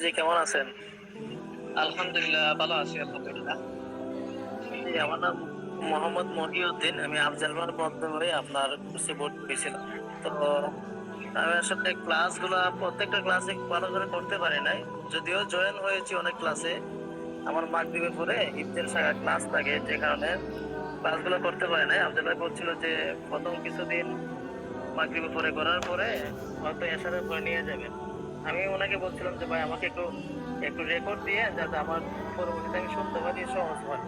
জি, কেমন আছেন? আলহামদুলিল্লাহ ভালো আছি আলহামদুলিল্লাহ। জি, আমার নাম মোহাম্মদ মহিউদ্দিন। আমি আফজাল মাধ্যমে আপনার কোর্সে ভর্তি হয়েছিলাম। তো আমি আসলে ক্লাসগুলা প্রত্যেকটা ক্লাসে ভালো করে করতে পারি নাই। যদিও জয়েন হয়েছি অনেক ক্লাসে। আমার মাগরিবের পরে ইফতার ছাড়া ক্লাস থাকে, যে কারণে ক্লাসগুলো করতে পারি নাই। আফজাল ভাই বলছিল যে প্রথম কিছুদিন মাগরিবের পরে করার পরে হয়তো এশারের পরে নিয়ে যাবেন। আমি ওনাকে বলছিলাম যে ভাই আমাকে একটু একটু রেকর্ড দিয়ে, যাতে আমার পরবর্তীতে আমি শুনতে পারি, সহজ হয়।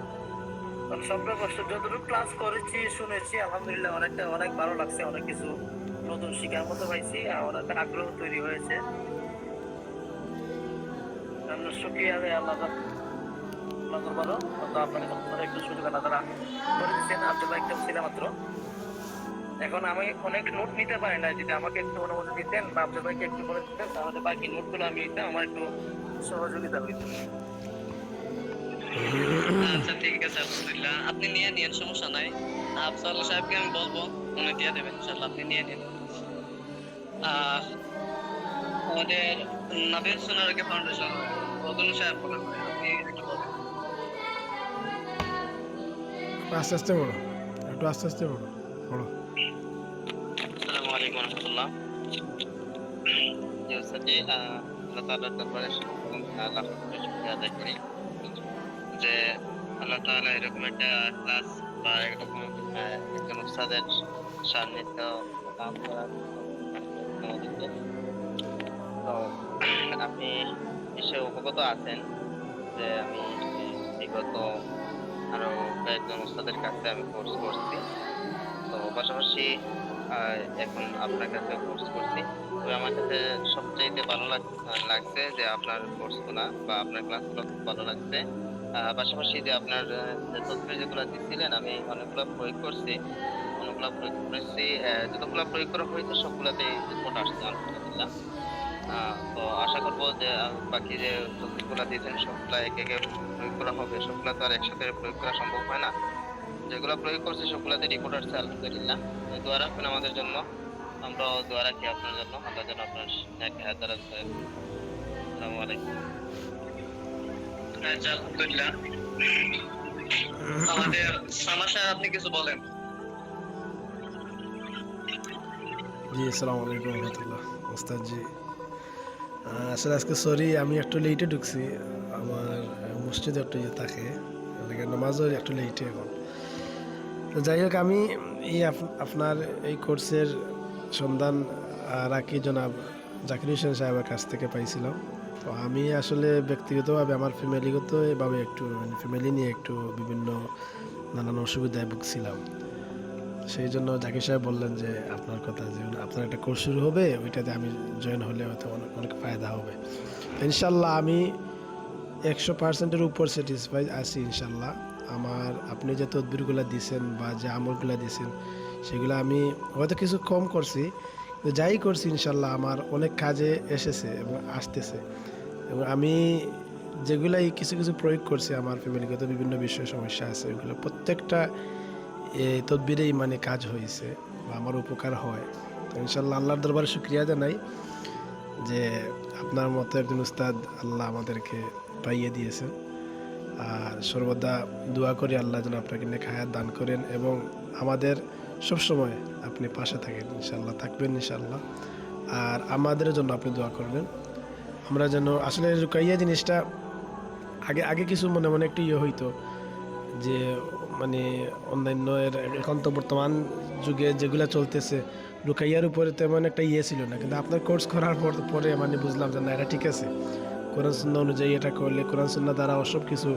কারণ সবটা কষ্ট যতটুকু ক্লাস করেছি শুনেছি, আলহামদুলিল্লাহ অনেক ভালো লাগছে, অনেক কিছু নতুন শিখার মতো পাইছি, আর অনেক আগ্রহ তৈরি হয়েছে। আমরা শুকরিয়া আদায় আল্লাহ দরবারও। তো আপনাকে আপনারা একটু সুযোগ আল্লাহ তাআলা করে দিচ্ছেন। আব্দুল্লাহ একদম ছিল মাত্র। এখন আমি অনেক নোট নিতে পারি না, যদি আমাকে একটু অনুমতি দিতেন বা আব্দুল ভাইকে একটু করে দিতেন, তাহলে বাকি নোটগুলো আমি নিতে আমার একটু সহযোগিতা হইতো। আচ্ছা ঠিক আছে আলহামদুলিল্লাহ, আপনি নিয়ে নিন, সমস্যা নাই। আফজাল সাহেবকে আমি বলবো, উনি দিয়ে দেবেন ইনশাল্লাহ, আপনি নিয়ে নিন। আহ আমাদের নাবিল সোনারকে ফাউন্ডেশন রতন সাহেব বলেন, আপনি একটু বলেন। আস্তে আস্তে বলো, একটু আস্তে আস্তে বলো বলো। আসসালামু আলাইকুম রহমতুল্লাহ। জি ওস্তাদ জি, আল্লাহ তাআলার দরবারে লাখ কোটি শুকরিয়া আদায় করি যে আল্লাহ তাআলা এরকম একটা ক্লাস বা এরকম একজন উস্তাদের সান্নিধ্য লাভ করার আমাদেরকে। তো আপনি নিশ্চয়ই অবগত আছেন যে আমি বিগত আরো কয়েকজন উস্তাদের কাছে আমি কোর্স করছি। তো পাশাপাশি এখন আপনার কাছে কোর্স করছি। তবে আমার কাছে সবচাইতে ভালো লাগছে যে আপনার কোর্সগুলা বা আপনার ক্লাসগুলো খুব ভালো লাগছে। পাশাপাশি যে আপনার যে তথ্য যেগুলো দিচ্ছিলেন আমি অনেকগুলো প্রয়োগ করছি, অনেকগুলো প্রয়োগ করেছি। যতগুলো প্রয়োগ করা হয়েছে সবগুলাতেই রিপোর্ট আসছে আলহামদুলিল্লাহ। তো আশা করবো যে বাকি যে টপিকগুলো দিয়েছেন সবগুলা একে একে প্রয়োগ করা হবে। সবগুলা তো আর একসাথে প্রয়োগ করা সম্ভব হয় না। যেগুলো প্রয়োগ করছে সবগুলাতে রিপোর্ট আসছে আলহামদুলিল্লাহ। দোয়া রাখবেন আমাদের জন্য, আমরাও দোয়া রাখি আপনার জন্য, আল্লাহ যেন আপনার নেক হায়াত দারাজ করেন। আসসালামু আলাইকুম। আচ্ছা আলহামদুলিল্লাহ। আমাদের সানা সাহেব আপনি কিছু বলেন। জি, আসসালামু আলাইকুম রহমতুল্লাহ। ওস্তাদ জি, আসলে আজকে সরি, আমি একটু লেটে ঢুকছি। আমার মসজিদে একটু ইয়ে থাকে, এলাকা নামাজও একটু লেটে এখন। তো যাই হোক, আমি এই আপনার এই কোর্সের সন্ধান রাকি জনাব জাকির হোসেন সাহেবের কাছ থেকে পাইছিলাম। তো আমি আসলে ব্যক্তিগতভাবে আমার ফ্যামিলিগত এভাবে একটু ফ্যামিলি নিয়ে একটু বিভিন্ন নানান অসুবিধায় ভুগছিলাম। সেই জন্য জাকির সাহেব বললেন যে আপনার কথা, যে আপনার একটা কোর্স শুরু হবে, ওইটাতে আমি জয়েন হলে হয়তো অনেক অনেক ফায়দা হবে। তো ইনশাল্লাহ আমি 100%-এর উপর স্যাটিসফাই আছি ইনশাল্লাহ। আমার আপনি যে তদবিরগুলো দিয়েছেন বা যে আমলগুলো দিয়েছেন, সেগুলো আমি হয়তো কিছু কম করছি, কিন্তু যাই করছি ইনশাল্লাহ আমার অনেক কাজে এসেছে এবং আসতেছে। এবং আমি যেগুলাই কিছু কিছু প্রয়োগ করছি, আমার ফ্যামিলিগত বিভিন্ন বিষয় সমস্যা আছে, ওইগুলো প্রত্যেকটা এই তদবিরেই মানে কাজ হয়েছে বা আমার উপকার হয়। তো ইনশাল্লাহ আল্লাহর দরবারে শুক্রিয়া জানাই যে আপনার মতো একজন উস্তাদ আল্লাহ আমাদেরকে পাইয়ে দিয়েছেন। আর সর্বদা দোয়া করি আল্লাহ যেন আপনাকে নেক হায়াত দান করেন এবং আমাদের সবসময় আপনি পাশে থাকেন, ইনশাল্লাহ থাকবেন ইনশাল্লাহ। আর আমাদের জন্য আপনি দোয়া করবেন, আমরা যেন আসলে রুকাইয়া জিনিসটা আগে আগে কিছু মনে মনে একটু ইয়ে হইতো যে মানে অন্যান্য এখন তো বর্তমান যুগে যেগুলো চলতেছে, রুকাইয়ার উপরে তেমন একটা ইয়ে ছিল না, কিন্তু আপনার কোর্স করার পরে মানে বুঝলাম যে না, এটা ঠিক আছে। কোরআন সুন্নাহ অনুযায়ী এটা করলে, কোরআন সুন্নাহ দ্বারা সব কিছু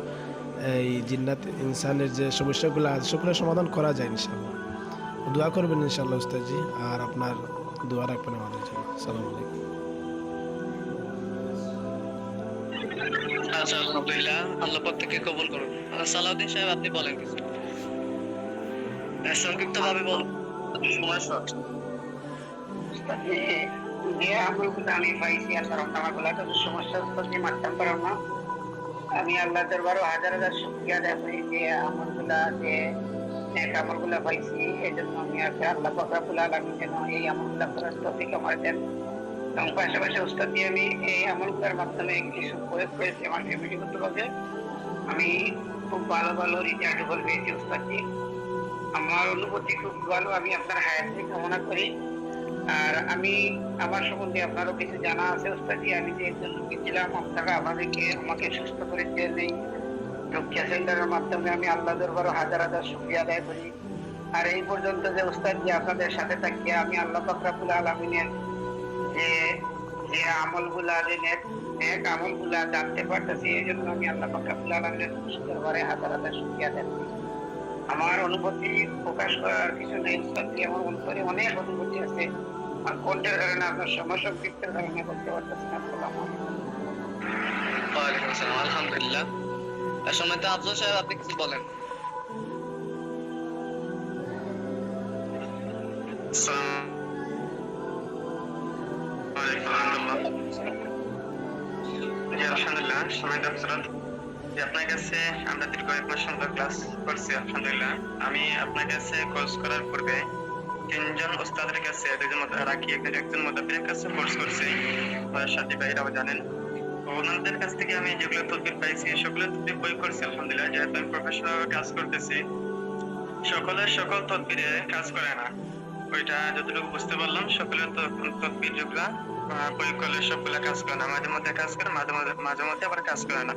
এই জিন্নাত ইনসানের যে সমস্যাগুলো আছে সেগুলো সমাধান করা যায় ইনশাল্লাহ। দোয়া করবেন ইনশাল্লাহ উস্তাদজি, আর আপনার দোয়া রাখবেন আমাদের জন্য। সালাম আলাইকুম। আচ্ছা আলহামদুলিল্লাহ, আল্লাহ পাক থেকে কবুল করুন। সালাউদ্দিন সাহেব আপনি বলেন কিছু, সংক্ষিপ্ত ভাবে বলুন, সময় শর্ট। যে আমলগুলো আমি পাইছি, আল্লাহর রহমতে তো সমস্যা হচ্ছে মারতাম পারো না। আমি আল্লাহ দরবারও হাজার হাজার শুকরিয়া আদায় করি যে আমলগুলা, যে নেক আমলগুলা পাইছি। এই জন্য আমি আল্লাহ পাক রব্বুল আলামিন যেন এই আমলগুলা করার তৌফিক আমার দেন। এবং পাশাপাশি উস্তাদ দিয়ে আমি এই আমলগুলোর মাধ্যমে কিছু প্রয়োগ করেছি আমার ফ্যামিলিগতভাবে। আমি খুব ভালো ভালো রেজাল্ট পেয়েছি উস্তাদ দিয়ে। আমার অনুভূতি খুব ভালো। আমি আপনার হায়াতে কামনা করি। আর আমি আমার সম্বন্ধে আপনারও কিছু জানা আছে উস্তাদ। আমি যে একজন রোগী ছিলাম, আপনারা আমাকে সুস্থ করেছেন এই রক্ষা সেন্টারের মাধ্যমে। আমি আল্লাহ দরবারে হাজার হাজার শুকরিয়া আদায় করি। আর এই পর্যন্ত যে উস্তাদ আপনাদের সাথে থাকিয়া আমি আল্লাহ পাক রব্বুল আলামিনের যে যে আমলগুলা যে নেক আমলগুলা জানতে পারতেছি, এই জন্য আমি আল্লাহ পাক রব্বুল আলামিনের দরবারে হাজার হাজার শুকরিয়া আদায় করি। আমার অনুভূতি প্রকাশ করার কিছু নেই উস্তাদ। আমার অন্তরে অনেক অনুভূতি আছে, আর কণ্ঠের কারণে আপনার সমস্যা বৃত্তের কারণে করতে পারতেছি না। আসসালামু আলাইকুম। ওয়ালাইকুম আসসালাম। আলহামদুলিল্লাহ। সময় তো আফজল সাহেব, আপনি কিছু বলেন। আলহামদুলিল্লাহ, সময় দপ্তর আপনার কাছে আমরা দীর্ঘ 1 মাস ধরে ক্লাস করছি। আলহামদুলিল্লাহ, আমি আপনার কাছে কোর্স করার পূর্বে 3জন ওস্তাদের কাছে, 2জন রাখি, একজন মুদাব্বিরের কাছে কোর্স করছি। সাথী ভাইরাও জানেন। ওনাদের কাছ থেকে আমি যেগুলো তদবির পাইছি সেগুলো তদবির প্রয়োগ করছি। আলহামদুলিল্লাহ, যেহেতু আমি প্রফেশনাল কাজ করতেছি, সকল তদবিরে কাজ করে না। ওইটা যতটুকু বুঝতে পারলাম, সকলের তদবির যেগুলা প্রয়োগ করলে সবগুলা কাজ করে না। মাঝে মধ্যে কাজ করে, মাঝে মধ্যে আবার কাজ করে না।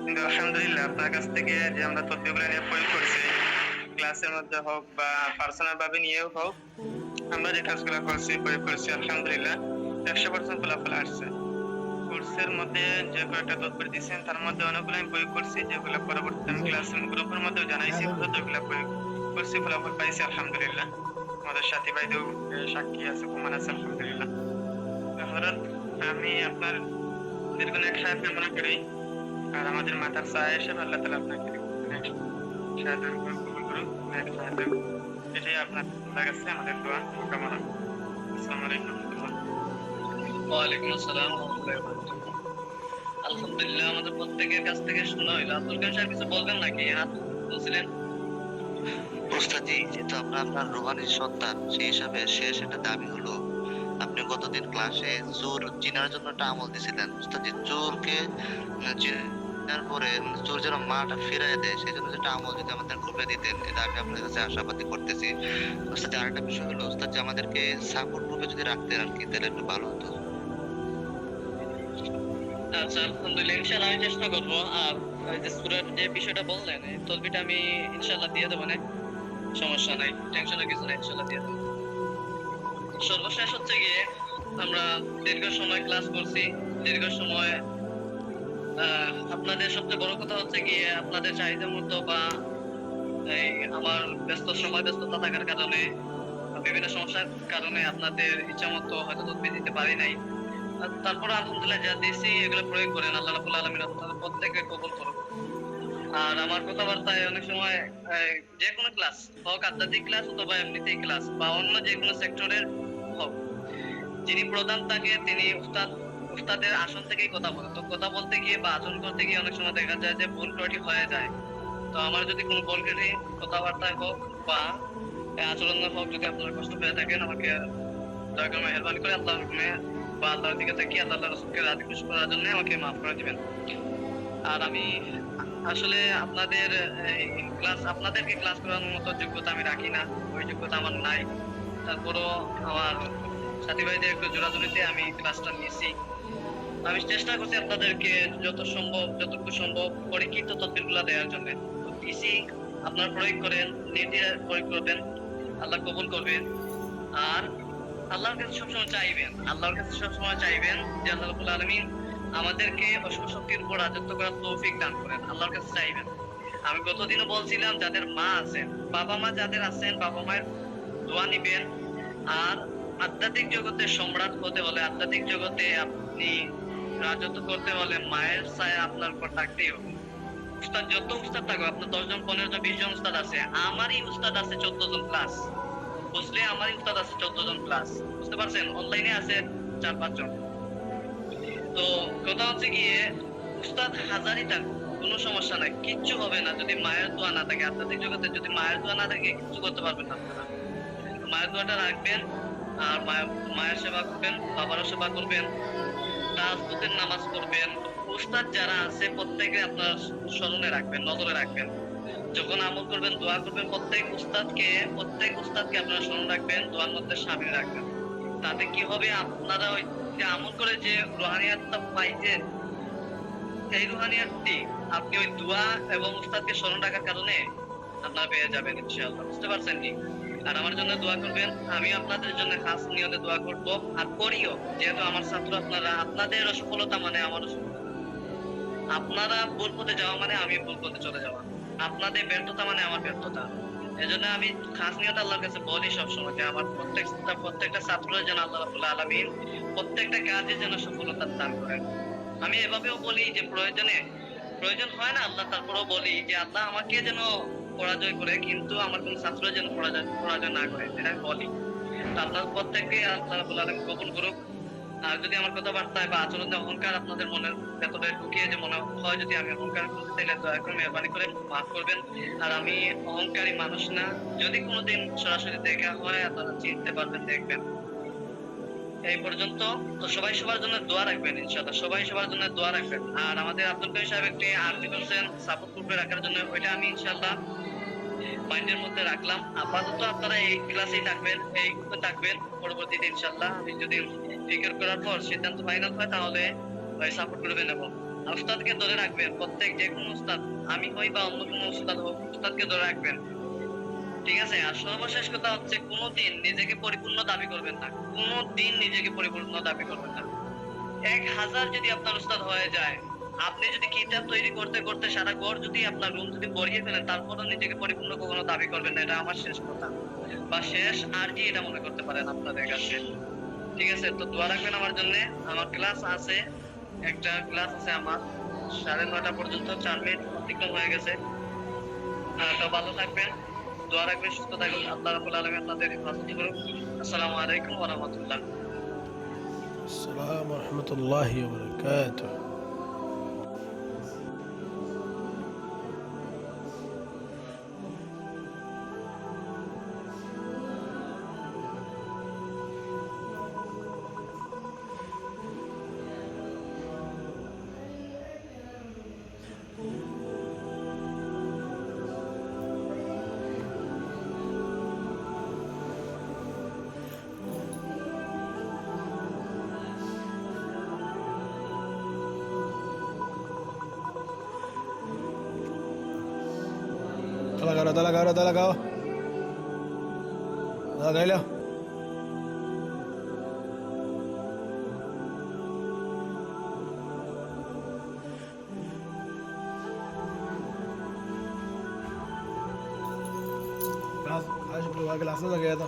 কিন্তু আলহামদুলিল্লাহ, আপনার কাছ থেকে যে আমরা তদবিরগুলো নিয়ে প্রয়োগ করছি, ক্লাসের মধ্যে হোক বা পার্সোনাল ভাবে নিয়েও হোক, আমরা যে কাজগুলো করছি প্রয়োগ করছি, আলহামদুলিল্লাহ 100% ফলাফল আসছে। কোর্সের মধ্যে যে কয়েকটা তদবির দিচ্ছেন তার মধ্যে অনেকগুলো আমি প্রয়োগ করছি, যেগুলো পরবর্তীতে আমি ক্লাসের গ্রুপের মধ্যেও জানাইছি, যেগুলো প্রয়োগ করছি ফলাফল পাইছি। আলহামদুলিল্লাহ, আমাদের সাথী ভাইদের সাক্ষী আছে, প্রমাণ আছে। আলহামদুলিল্লাহ। হযরত, আমি আপনার দীর্ঘনেক সাহেব কামনা করি, আর আমাদের মাতার চায় হিসেবে আল্লাহ তাআলা আপনাকে সাহায্য কবুল করুন। এটাই আপনার কাছে আমাদের দোয়া ও কামনা। আসসালামু আলাইকুম। ওয়ালাইকুম আসসালাম ওয়া রাহমাতুল্লাহি ওয়া বারাকাতুহু। আলহামদুলিল্লাহ, আমাদের প্রত্যেকের কাছ থেকে শোনা হইলো। আব্দুল কাদের সাহেব কিছু বলবেন নাকি? হাত তুলছিলেন। ওস্তাদ, যেহেতু আমরা আপনার রুহানির সন্তান, সেই হিসাবে শেষ একটা দাবি হলো, আপনি গতদিন ক্লাসে চোর চিনার জন্য একটা আমল দিয়েছিলেন। ওস্তাদ, চোরকে চিনার পরে চোর যেন মাটা ফিরাই দেয়, সেই জন্য যেটা আমল যদি আমাদের গ্রুপে দিতেন, এটা আমি আপনার কাছে আশাবাদী করতেছি। ওস্তাদ, আরেকটা বিষয় হলো ওস্তাদ, যে আমাদেরকে সাপোর্ট গ্রুপে যদি রাখতেন আর কি, তাহলে একটু ভালো হতো। আচ্ছা, আলহামদুলিল্লাহ, ইনশাআল্লাহ আমি চেষ্টা করব। আর ওই যে সূরার যে বিষয়টা বললেন, এই তদবিরটা আমি ইনশাআল্লাহ দিয়ে দেব, না সমস্যা নাই, টেনশনের কিছু নাই, ইনশাআল্লাহ দিয়ে দেব। সর্বশেষ হচ্ছে গিয়ে আমরা দীর্ঘ সময় ক্লাস করছি, দীর্ঘ সময় আপনাদের সবচেয়ে বড় কথা হচ্ছে গিয়ে আপনাদের চাহিদা মতো বা এই আমার ব্যস্ততা থাকার কারণে, বিভিন্ন সমস্যার কারণে আপনাদের ইচ্ছা মতো হয়তো তদবির দিতে পারি নাই। তারপরে আলহামদুলিল্লাহ যা দিয়েছি এগুলো প্রয়োগ করেন। আল্লাহ রাব্বুল আলামিন আপনাদের প্রত্যেককে কবুল করুন। আর আমার কথাবার্তায় অনেক সময় যে কোনো ক্লাস হোক, আধ্যাত্মিক ক্লাস অথবা এমনিতেই ক্লাস বা অন্য যে কোনো সেক্টরের হোক, যিনি প্রধান থাকে তিনি উস্তাদের আসন থেকেই কথা বলেন। তো কথা বলতে গিয়ে বা আচরণ করতে গিয়ে অনেক সময় দেখা যায় যে ভুল ত্রুটি হয়ে যায়। তো আমার যদি কোনো ভুল ত্রুটি কথাবার্তায় হোক বা আচরণে হোক, যদি আপনারা কষ্ট পেয়ে থাকেন, আমাকে দয়া করে মেহেরবানি করে আল্লাহর হুকুমে বা আল্লাহর দিকে তাকিয়ে আল্লাহ রাসূলকে রাজি খুশি করার জন্য আমাকে মাফ করে দিবেন। আর আমি আসলে আপনাদেরকে ক্লাস করানোর মতো যোগ্যতা আমি রাখি না, ওই যোগ্যতা আমার নাই। তারপরও আমার সাথী ভাইদের একটু জোরাজুরিতে আমি ক্লাসটা নিয়েছি। আমি চেষ্টা করছি আপনাদেরকে যতটুকু সম্ভব পরীক্ষিত তদবিরগুলো দেওয়ার জন্য। তো দিছি, আপনারা প্রয়োগ করেন, নির্দ্বিধায় প্রয়োগ করবেন, আল্লাহ কবুল করবেন। আর আল্লাহর কাছে সবসময় চাইবেন যে আল্লাহ রাব্বুল আলামিন আমাদেরকে অশুভ শক্তির উপর রাজত্ব করার তৌফিক দান করেন। আল্লাহর কাছে চাইবেন। আমি গতদিনও বলছিলাম, যাদের মা আছেন, বাবা মা যাদের আছেন, বাবা মায়ের দোয়া নিবেন। আর আধ্যাত্মিক জগতে সম্রাট হতে হলে, আধ্যাত্মিক জগতে আপনি রাজত্ব করতে হলে মায়ের ছায়া আপনার উপর থাকতেই হবে। যত উস্তাদ থাকো, আপনার 10 জন 15 জন 20 জন উস্তাদ আছে, আমারই উস্তাদ আছে 14 জন প্লাস। বুঝলে, আমারই উস্তাদ আছে 14 জন প্লাস। বুঝতে পারছেন? অনলাইনে আছে 4-5 জন। তো কথা হচ্ছে গিয়ে, উস্তাদ হাজারই থাকুক, কোনো সমস্যা নাই, কিচ্ছু হবে না যদি মায়ের দোয়া না থাকে। আধ্যাত্মিক জগতে যদি মায়ের দোয়া না থাকে, কিচ্ছু করতে পারবেন না আপনারা। মায়ের দোয়াটা রাখবেন। আর মায়ের সেবা করবেন, বাবারও সেবা করবেন, তাহাজ্জুদের নামাজ পড়বেন। উস্তাদ যারা আছে প্রত্যেকে আপনার স্মরণে রাখবেন, নজরে রাখবেন। যখন আমল করবেন, দোয়া করবেন, প্রত্যেক উস্তাদকে আপনারা স্মরণ রাখবেন, দোয়ার মধ্যে শামিল রাখবেন। তাতে কি হবে, আপনারা ওই যে আমল করে যে রুহানিয়াতটা পাইছেন, এই রুহানিয়াতটি আপনি ওই দোয়া এবং উস্তাদকে স্মরণ রাখার কারণে আপনারা পেয়ে যাবেন ইনশাআল্লাহ। বুঝতে পারছেন কি? আর আমার জন্য দোয়া করবেন, আমি আপনাদের জন্য খাস নিয়তে দোয়া করব আর করিও। যেহেতু আমার ছাত্র আপনারা, আপনাদের সফলতা মানে আমারও সফলতা। আপনারা ভুল পথে যাওয়া মানে আমি ভুল পথে চলে যাওয়া, আপনাদের ব্যর্থতা মানে আমার ব্যর্থতা। এজন্য আমি খাস নিয়ত আল্লাহর কাছে বলি সবসময় যে আমার প্রত্যেকটা ছাত্রের যেন আল্লাহ রাব্বুল আলামিন প্রত্যেকটা কাজে যেন সফলতা দান করেন। আমি এভাবেও বলি যে প্রয়োজন হয় না আল্লাহ, তারপরেও বলি যে আল্লাহ আমাকে যেন পরাজয় করে, কিন্তু আমার কোন ছাত্র যেন পরাজয় না করে, এটা আমি বলি। তো আল্লাহ প্রত্যেককে আল্লাহ রাব্বুল আলামিন কবুল করুক। আর যদি আমার কথাবার্তায় বা আচরণে অহংকার আপনাদের মনের ভেতরে ঢুকিয়ে যে মনে হয় যদি আমি অহংকার করতে চাইলে দয়া করে মেহরবানি করে মাফ করবেন। আর আমি অহংকারী মানুষ না, যদি কোনোদিন সরাসরি দেখা হয় আপনারা চিনতে পারবেন, দেখবেন। এই পর্যন্ত। তো সবাই সবার জন্য দোয়া রাখবেন ইনশাআল্লাহ, সবাই সবার জন্য দোয়া রাখবেন। আর আমাদের আব্দুল কাইয়ুম সাহেব একটি আরবি বলছেন সাপোর্ট গ্রুপে রাখার জন্য, ওইটা আমি ইনশাআল্লাহ মাইন্ডের মধ্যে রাখলাম। আপাতত আপনারা এই ক্লাসেই থাকবেন, এই গ্রুপে থাকবেন। পরবর্তীতে ইনশাআল্লাহ আমি যদি ফিকির করার পর সিদ্ধান্ত ফাইনাল হয় তাহলে ওই সাপোর্ট গ্রুপে নেব। আর উস্তাদকে ধরে রাখবেন, প্রত্যেক যে কোনো উস্তাদ, আমি হই বা অন্য কোনো উস্তাদ হোক, উস্তাদকে ধরে রাখবেন। ঠিক আছে? আর সর্বশেষ কথা হচ্ছে, কোনোদিন নিজেকে পরিপূর্ণ দাবি করবেন না, কোনোদিন নিজেকে পরিপূর্ণ দাবি করবেন না। 1000 যদি আপনার উস্তাদ হয়ে যায়, আপনি যদি কিতাব তৈরি করতে করতে সারা ঘর যদি আপনার রুম যদি ভরিয়ে ফেলেন, তারপরও নিজেকে পরিপূর্ণ কখনো দাবি করবেন না। এটা আমার শেষ কথা বা শেষ আরজি, এটা মনে করতে পারেন আপনাদের কাছে। ঠিক আছে? তো দোয়া রাখবেন আমার জন্য। আমার ক্লাস আছে, একটা ক্লাস আছে আমার 9:30 পর্যন্ত, 4 মিনিট অতিক্রম হয়ে গেছে। তো ভালো থাকবেন, দোয়া রাখবেন, সুস্থ থাকবেন। আল্লাহ রাব্বুল আলামিন আপনাদের হেফাজত করুন। আসসালামু আলাইকুম ওয়া রাহমাতুল্লাহ। আসসালামু রহমতুল্লাহি ওয়া বারাকাতুহু। Dale, acá. Dale, Leo. आज आज प्रभा क्लास में गया था।